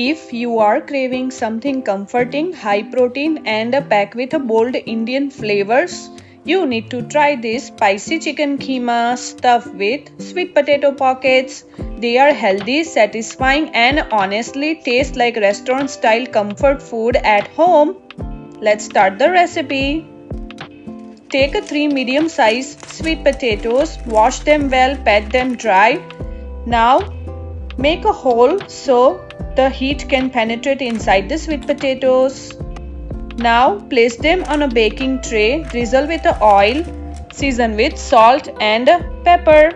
If you are craving something comforting, high protein and packed with bold Indian flavors, you need to try this spicy chicken keema stuffed with sweet potato pockets. They are healthy, satisfying and honestly taste like restaurant style comfort food at home. Let's start the recipe. Take 3 medium-sized sweet potatoes, wash them well, pat them dry. Now make a hole so the heat can penetrate inside the sweet potatoes. Now place them on a baking tray, drizzle with oil, season with salt and pepper.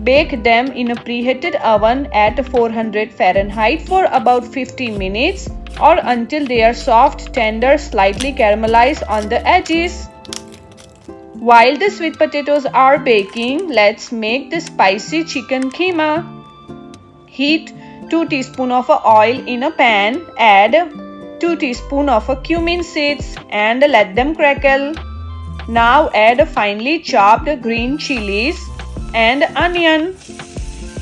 Bake them in a preheated oven at 400 Fahrenheit for about 50 minutes or until they are soft, tender, slightly caramelized on the edges. While the sweet potatoes are baking, let's make the spicy chicken keema. Heat 2 teaspoons of oil in a pan, add 2 teaspoons of cumin seeds and let them crackle. Now add finely chopped green chilies and onion.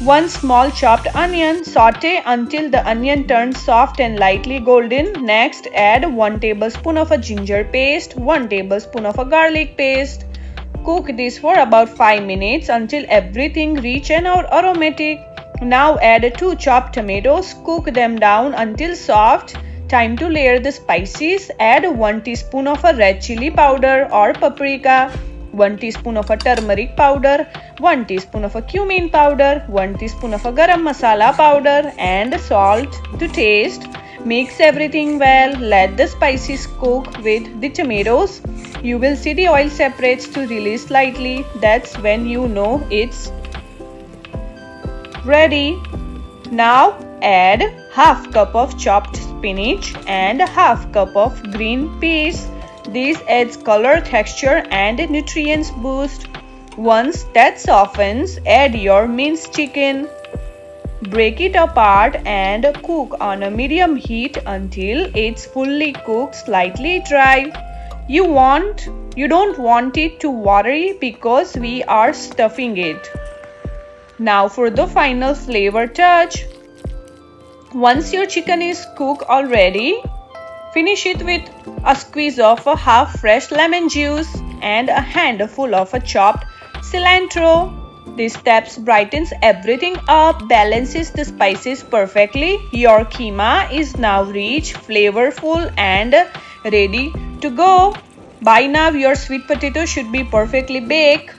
1 small chopped onion, saute until the onion turns soft and lightly golden. Next add 1 tablespoon of ginger paste, 1 tablespoon of garlic paste. Cook this for about 5 minutes until everything rich and aromatic. Now add 2 chopped tomatoes, cook them down until soft. Time to layer the spices. Add 1 teaspoon of red chilli powder or paprika, 1 teaspoon of turmeric powder, 1 teaspoon of cumin powder, 1 teaspoon of garam masala powder and salt to taste. Mix everything well. Let the spices cook with the tomatoes. You will see the oil separates to release slightly. That's when you know it's ready. Now add half cup of chopped spinach and half cup of green peas. This adds color, texture and nutrients boost. Once that softens, add your minced chicken. Break it apart and cook on a medium heat until it's fully cooked, slightly dry. You don't want it too watery because we are stuffing it. Now for the final flavor touch. Once your chicken is cooked already, finish it with a squeeze of a half fresh lemon juice and a handful of chopped cilantro. These steps brightens everything up, balances the spices perfectly. Your keema is now rich, flavorful and ready to go. By now your sweet potatoes should be perfectly baked.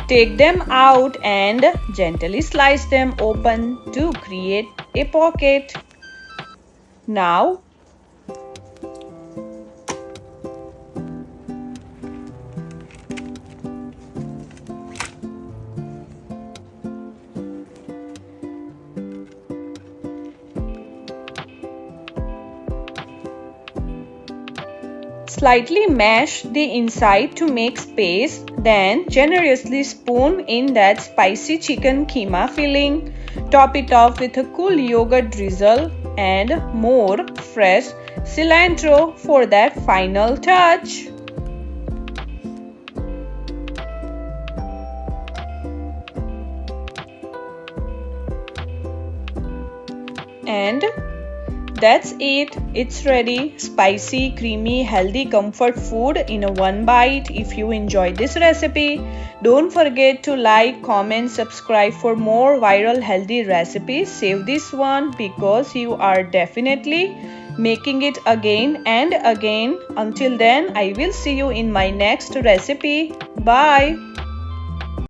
Take them out and gently slice them open to create a pocket. Now slightly mash the inside to make space, then generously spoon in that spicy chicken keema filling. Top it off with a cool yogurt drizzle and more fresh cilantro for that final touch. And that's it. It's ready. Spicy, creamy, healthy comfort food in a one bite. If you enjoyed this recipe, don't forget to like, comment, subscribe for more viral healthy recipes. Save this one because you are definitely making it again and again. Until then, I will see you in my next recipe. Bye.